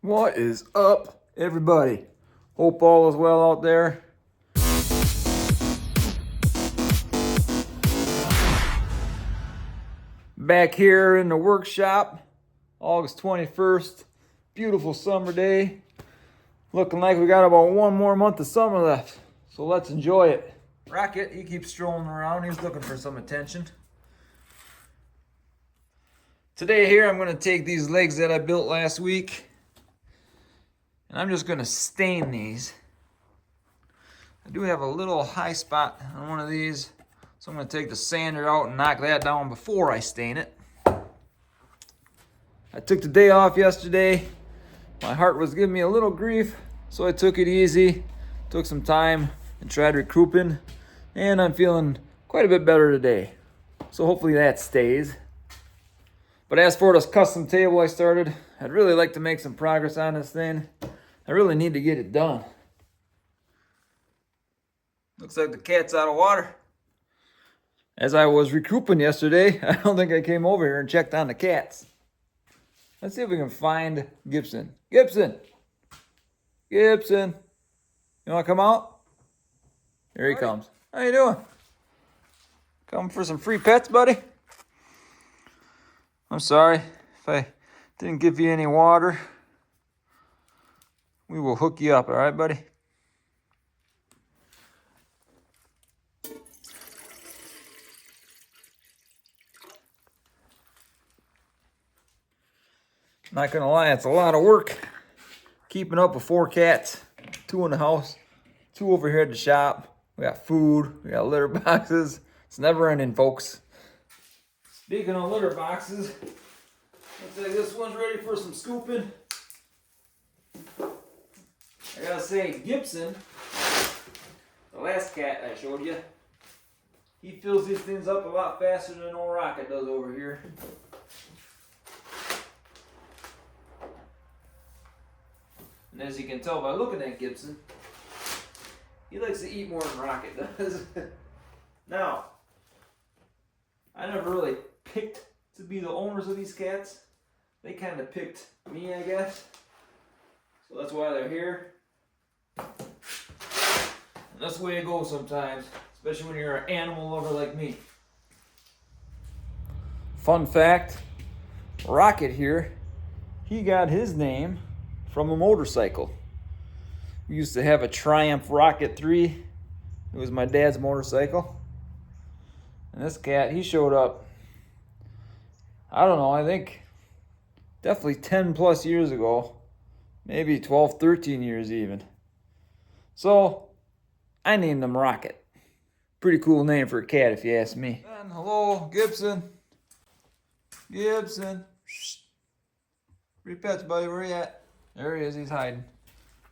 What is up, everybody? Hope all is well out there. Back here in the workshop, August 21st, beautiful summer day. Looking like we got about one more month of summer left, so let's enjoy it. Rocket, he keeps strolling around, he's looking for some attention. Today here I'm going to take these legs that I built last week, and I'm just going to stain these. I do have a little high spot on one of these, so I'm going to take the sander out and knock that down before I stain it. I took the day off yesterday. My heart was giving me a little grief, so I took it easy, took some time and tried recouping, and I'm feeling quite a bit better today. So hopefully that stays. But as for this custom table I started, I'd really like to make some progress on this thing. I really need to get it done. Looks like the cat's out of water. As I was recouping yesterday, I don't think I came over here and checked on the cats. Let's see if we can find Gibson. Gibson! Gibson! You want to come out? Here he comes. How you doing? Coming for some free pets, buddy? I'm sorry if I didn't give you any water. We will hook you up, all right, buddy? Not gonna lie, it's a lot of work keeping up with 4 cats, 2 in the house, 2 over here at the shop. We got food, we got litter boxes. It's never ending, folks. Speaking of litter boxes, looks like this one's ready for some scooping. I gotta say, Gibson, the last cat I showed you, he fills these things up a lot faster than old Rocket does over here. And as you can tell by looking at Gibson, he likes to eat more than Rocket does. Now, I never really picked to be the owners of these cats. They kind of picked me, I guess. So that's why they're here. And that's the way it goes sometimes, especially when you're an animal lover like me. Fun fact, Rocket here, he got his name from a motorcycle. We used to have a Triumph Rocket 3. It was my dad's motorcycle. And this cat, he showed up, I don't know, I think definitely 10 plus years ago. Maybe 12, 13 years even. So, I named him Rocket. Pretty cool name for a cat if you ask me. And hello, Gibson. Gibson. Shh. Free pets, buddy, where you at? There he is, he's hiding.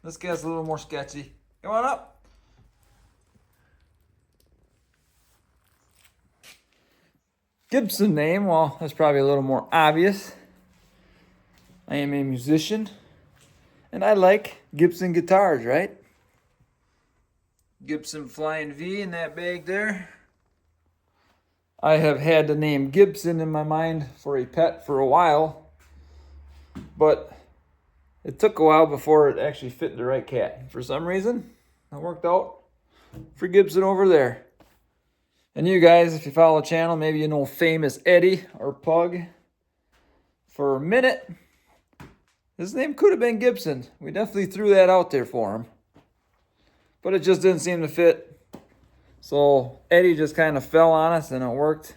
This cat's a little more sketchy. Come on up. Gibson name, well, that's probably a little more obvious. I am a musician, and I like Gibson guitars, right? Gibson Flying V in that bag there. I have had the name Gibson in my mind for a pet for a while, but it took a while before it actually fit the right cat. For some reason, it worked out for Gibson over there. And you guys, if you follow the channel, maybe you know famous Eddie or Pug. For a minute, his name could have been Gibson. We definitely threw that out there for him. But it just didn't seem to fit. So Eddie just kind of fell on us and it worked.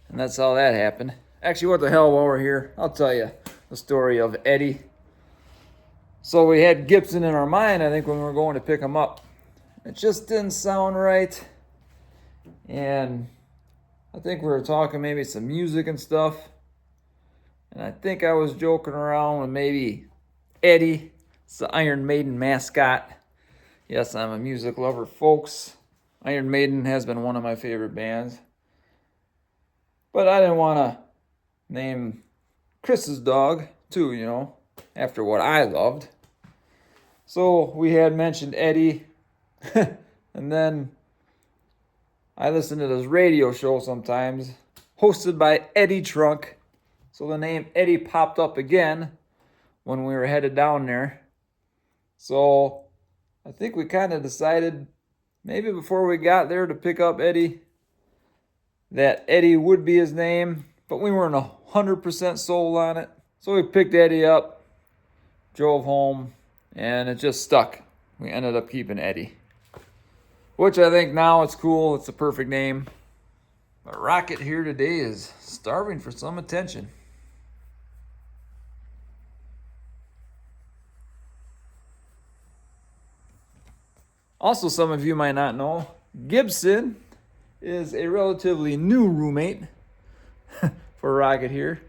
And that's how that happened. Actually, what the hell, while we're here, I'll tell you the story of Eddie. So we had Gibson in our mind, I think, when we were going to pick him up. It just didn't sound right. And I think we were talking maybe some music and stuff. And I think I was joking around with maybe Eddie. It's the Iron Maiden mascot. Yes, I'm a music lover, folks. Iron Maiden has been one of my favorite bands. But I didn't want to name Chris's dog, too, you know, after what I loved. So we had mentioned Eddie. And then I listen to this radio show sometimes, hosted by Eddie Trunk. So the name Eddie popped up again when we were headed down there. So I think we kind of decided maybe before we got there to pick up Eddie that Eddie would be his name, but we weren't 100% sold on it. So we picked Eddie up, drove home, and it just stuck. We ended up keeping Eddie, which I think now it's cool. It's a perfect name. But Rocket here today is starving for some attention. Also, some of you might not know, Gibson is a relatively new roommate for Rocket here.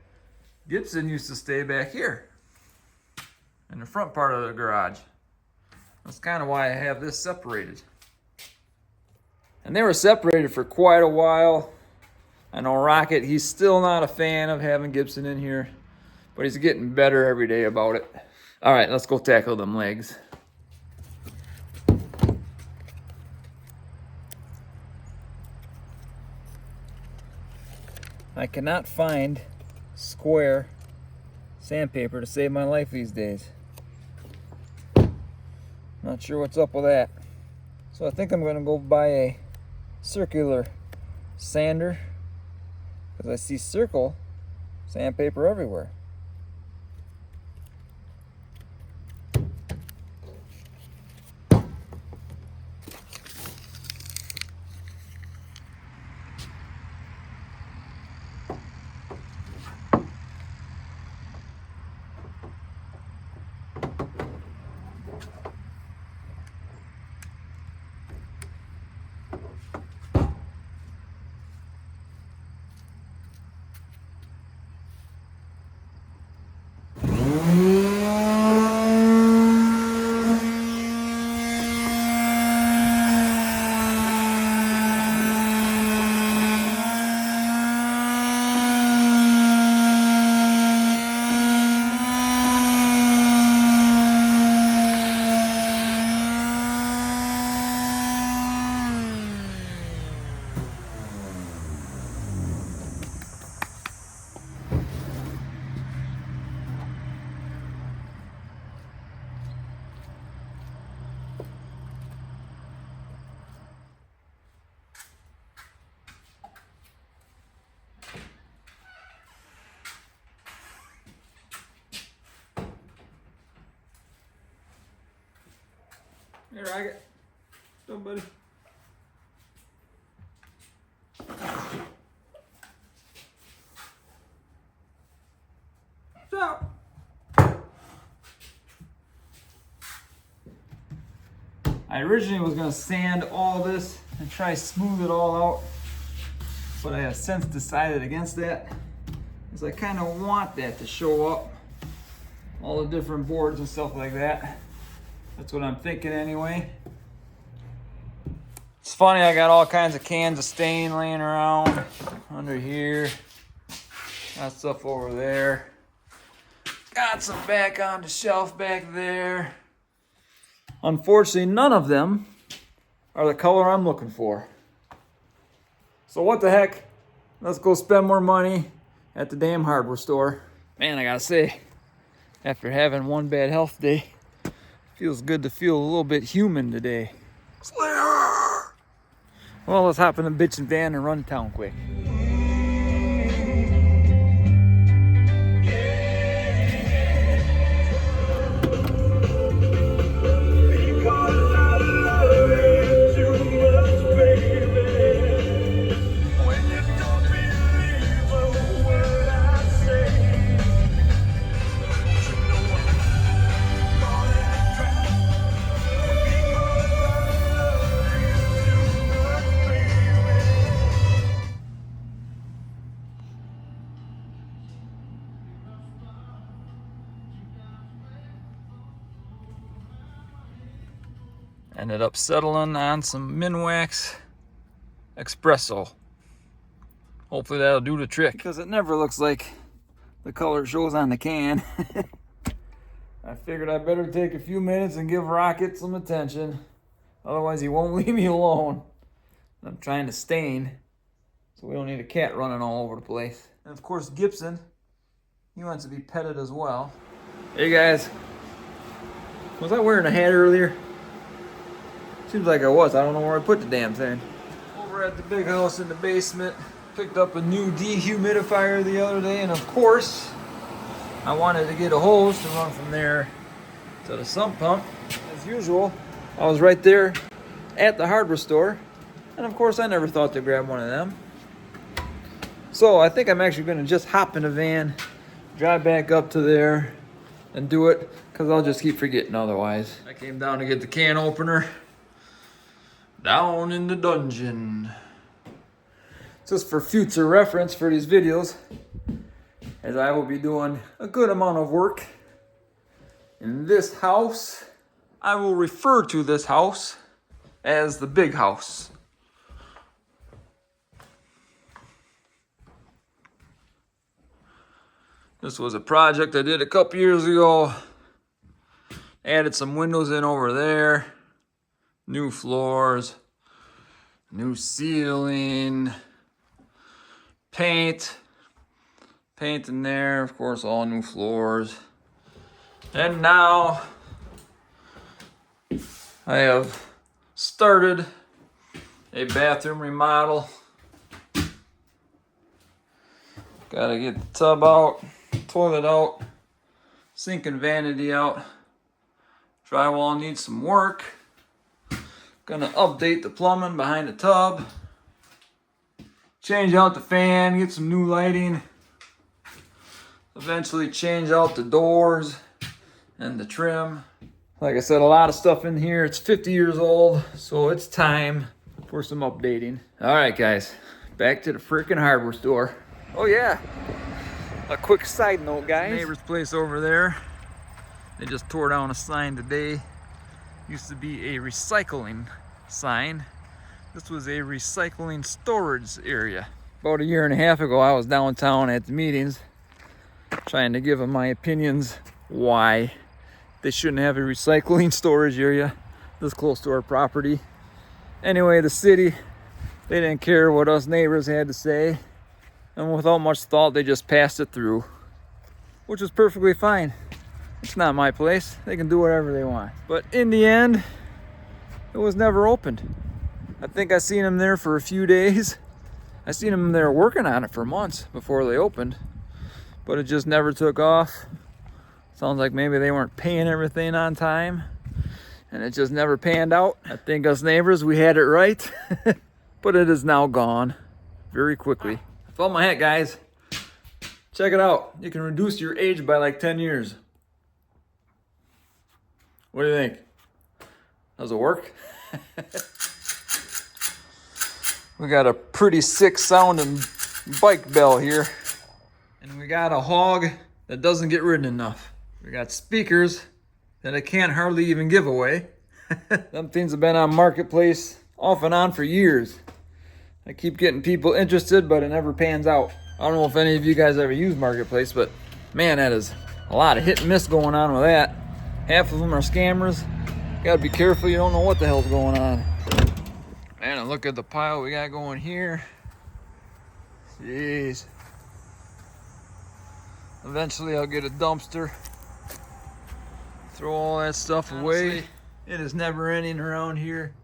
Gibson used to stay back here in the front part of the garage. That's kind of why I have this separated. And they were separated for quite a while. I know Rocket, he's still not a fan of having Gibson in here, but he's getting better every day about it. All right, let's go tackle them legs. I cannot find square sandpaper to save my life these days. Not sure what's up with that. So I think I'm gonna go buy a circular sander because I see circle sandpaper everywhere. Here, Rocket. Come, buddy. So. I originally was going to sand all this and try to smooth it all out, but I have since decided against that because I kind of want that to show up, all the different boards and stuff like that. That's what I'm thinking anyway. It's funny, I got all kinds of cans of stain laying around under here. Got stuff over there. Got some back on the shelf back there. Unfortunately, none of them are the color I'm looking for. So what the heck? Let's go spend more money at the damn hardware store. Man, I gotta say, after having one bad health day, feels good to feel a little bit human today. Slayer! Well, let's hop in the bitchin' van and run to town quick. Ended up settling on some Minwax Espresso. Hopefully that'll do the trick, because it never looks like the color shows on the can. I figured I better take a few minutes and give Rocket some attention. Otherwise he won't leave me alone. I'm trying to stain, so we don't need a cat running all over the place. And of course Gibson, he wants to be petted as well. Hey guys, was I wearing a hat earlier? Seems like I was. I don't know where I put the damn thing. Over at the big house in the basement, picked up a new dehumidifier the other day, and of course, I wanted to get a hose to run from there to the sump pump. As usual, I was right there at the hardware store, and of course, I never thought to grab one of them. So I think I'm actually going to just hop in a van, drive back up to there, and do it, because I'll just keep forgetting otherwise. I came down to get the can opener down in the dungeon. Just for future reference for these videos, as I will be doing a good amount of work in this house. I will refer to this house as the big house. This was a project I did a couple years ago. Added some windows in over there. New floors. New ceiling. Paint. Paint in there. Of course, all new floors. And now I have started a bathroom remodel. Gotta get the tub out. Toilet out, sink and vanity out. Drywall needs some work. Gonna update the plumbing behind the tub. Change out the fan, get some new lighting. Eventually change out the doors and the trim. Like I said, a lot of stuff in here. It's 50 years old, so it's time for some updating. All right, guys, back to the freaking hardware store. Oh yeah. A quick side note, guys. Neighbor's place over there. They just tore down a sign today. Used to be a recycling sign. This was a recycling storage area. About a year and a half ago, I was downtown at the meetings trying to give them my opinions why they shouldn't have a recycling storage area this close to our property. Anyway, the city, they didn't care what us neighbors had to say. And without much thought, they just passed it through, which is perfectly fine. It's not my place. They can do whatever they want. But in the end, it was never opened. I think I seen them there for a few days. I seen them there working on it for months before they opened, but it just never took off. Sounds like maybe they weren't paying everything on time, and it just never panned out. I think us neighbors, we had it right, but it is now gone very quickly. Found my hat, guys. Check it out. You can reduce your age by like 10 years. What do you think? Does it work? We got a pretty sick sounding bike bell here. And we got a hog that doesn't get ridden enough. We got speakers that I can't hardly even give away. Them things have been on Marketplace off and on for years. I keep getting people interested, but it never pans out. I don't know if any of you guys ever use Marketplace, but man, that is a lot of hit and miss going on with that. Half of them are scammers. Gotta be careful, you don't know what the hell's going on. Man, and look at the pile we got going here. Jeez. Eventually I'll get a dumpster. Throw all that stuff away. It is never ending around here.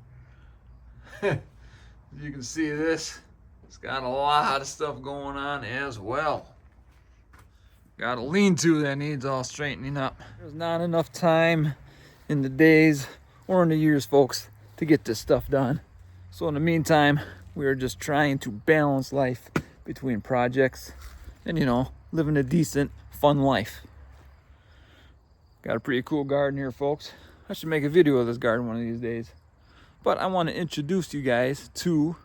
You can see this, it's got a lot of stuff going on as well. Got a lean-to that needs all straightening up. There's not enough time in the days or in the years, folks, to get this stuff done. So in the meantime, we are just trying to balance life between projects and, you know, living a decent, fun life. Got a pretty cool garden here, folks. I should make a video of this garden one of these days. But I want to introduce you guys to,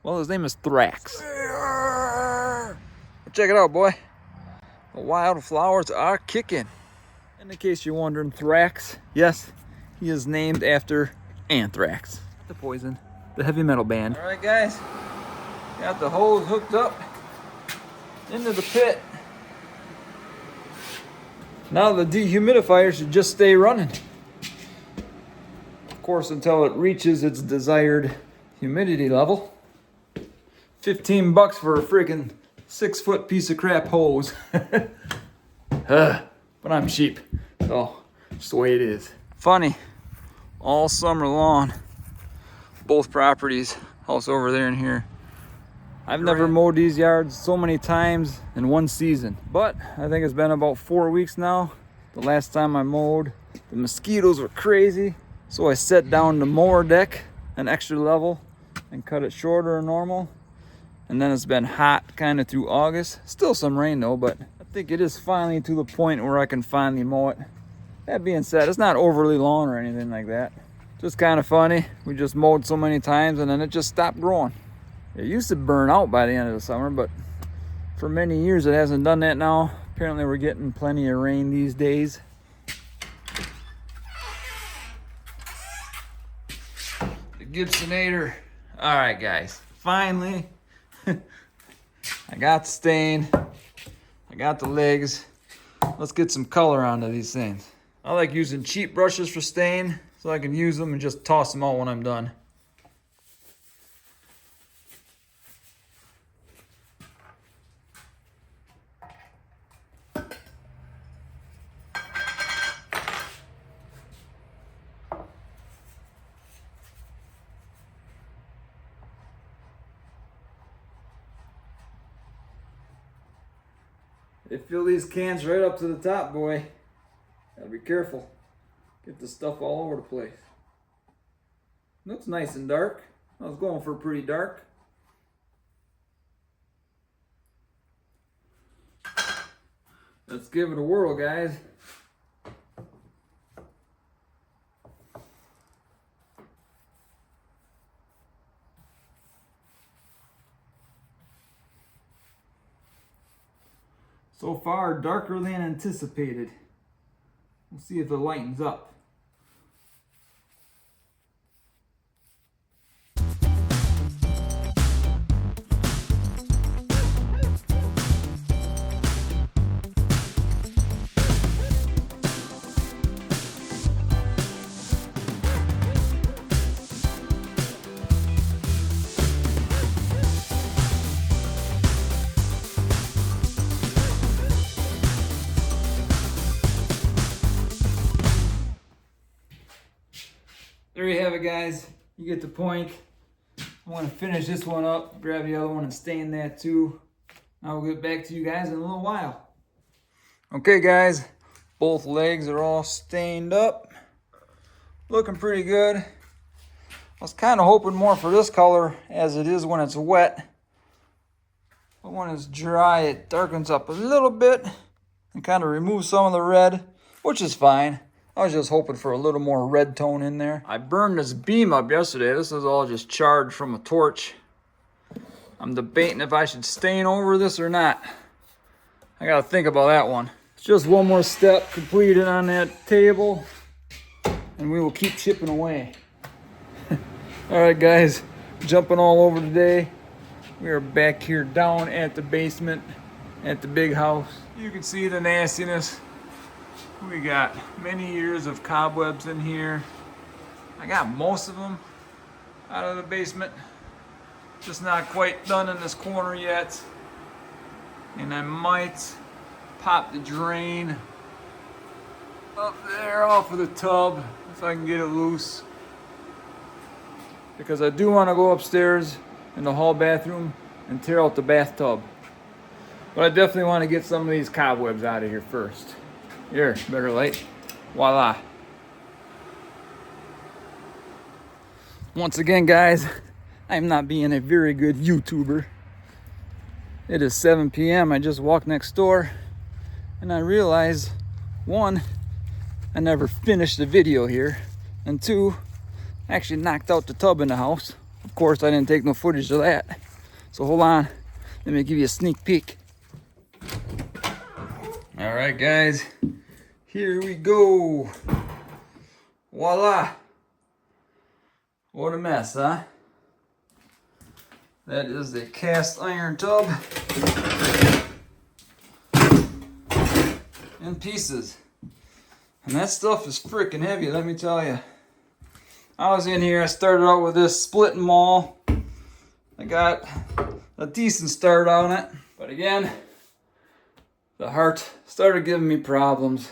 well, his name is Thrax. Check it out, boy. The wildflowers are kicking. And in case you're wondering, Thrax, yes, he is named after Anthrax, the Poison, the heavy metal band. All right, guys, got the hose hooked up into the pit. Now the dehumidifier should just stay running. Of course, until it reaches its desired humidity level. $15 for a freaking 6-foot piece of crap hose. but I'm cheap, so just the way it is. Funny, all summer long, both properties, house over there and here, I've never mowed these yards so many times in one season, but I think it's been about 4 weeks now. The last time I mowed, the mosquitoes were crazy, so I set down the mower deck an extra level and cut it shorter than normal. And then it's been hot kind of through August. Still some rain though, but I think it is finally to the point where I can finally mow it. That being said, it's not overly long or anything like that. Just kind of funny. We just mowed so many times and then it just stopped growing. It used to burn out by the end of the summer, but for many years it hasn't done that now. Apparently we're getting plenty of rain these days. The Gibsonator. All right, guys, finally, I got the stain, I got the legs. Let's get some color onto these things. I like using cheap brushes for stain so I can use them and just toss them out when I'm done. They fill these cans right up to the top, boy. Gotta be careful. Get the stuff all over the place. Looks nice and dark. I was going for pretty dark. Let's give it a whirl, guys. So far, darker than anticipated. We'll see if it lightens up. There you have it, guys. You get the point. I want to finish this one up, grab the other one and stain that too. I'll get back to you guys in a little while. Okay, guys, both legs are all stained up. Looking pretty good. I was kind of hoping more for this color as it is when it's wet. But when it's dry, it darkens up a little bit and kind of removes some of the red, which is fine. I was just hoping for a little more red tone in there. I burned this beam up yesterday. This is all just charred from a torch. I'm debating if I should stain over this or not. I gotta think about that one. It's just one more step completed on that table, and we will keep chipping away. All right, guys, jumping all over today. We are back here down at the basement at the big house. You can see the nastiness. We got many years of cobwebs in here. I got most of them out of the basement. Just not quite done in this corner yet. And I might pop the drain up there off of the tub if I can get it loose. Because I do want to go upstairs in the hall bathroom and tear out the bathtub. But I definitely want to get some of these cobwebs out of here first. Here, better light. Voila. Once again, guys, I'm not being a very good YouTuber. It is 7 p.m. I just walked next door and I realized, one, I never finished the video here, and two, I actually knocked out the tub in the house. Of course, I didn't take no footage of that. So hold on, let me give you a sneak peek. All right, guys. Here we go. Voila. What a mess, huh? That is the cast iron tub in pieces. And that stuff is freaking heavy, let me tell you. I was in here, I started out with this split maul. I got a decent start on it. But again, The heart started giving me problems.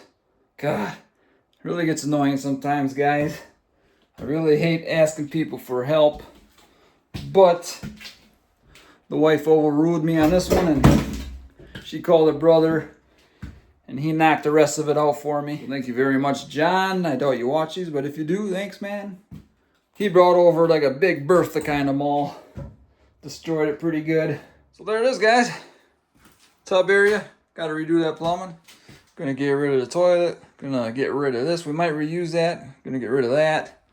God, it really gets annoying sometimes, guys. I really hate asking people for help, but the wife overruled me on this one, and she called her brother, and he knocked the rest of it out for me. Thank you very much, John. I doubt you watch these, but if you do, thanks, man. He brought over like a big Bertha kind of maul. Destroyed it pretty good. So there it is, guys. Tub area. Got to redo that plumbing. Gonna get rid of the toilet. Gonna get rid of this. We might reuse that. Gonna get rid of that.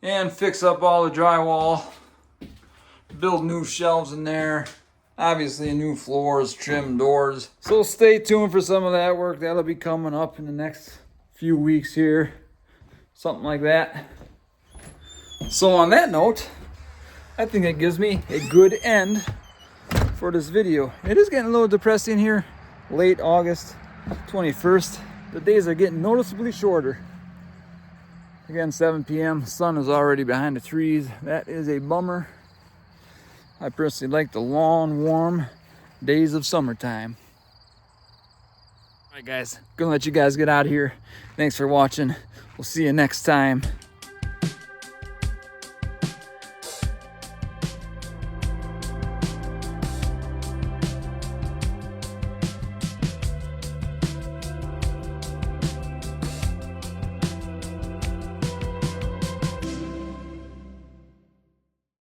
And fix up all the drywall. Build new shelves in there. Obviously new floors, trim doors. So stay tuned for some of that work. That'll be coming up in the next few weeks here. Something like that. So on that note, I think it gives me a good end for this video. It is getting a little depressing here. Late August 21st. The days are getting noticeably shorter. Again, 7 p.m. Sun is already behind the trees. That is a bummer. I personally like the long, warm days of summertime. All right, guys. Gonna let you guys get out of here. Thanks for watching. We'll see you next time.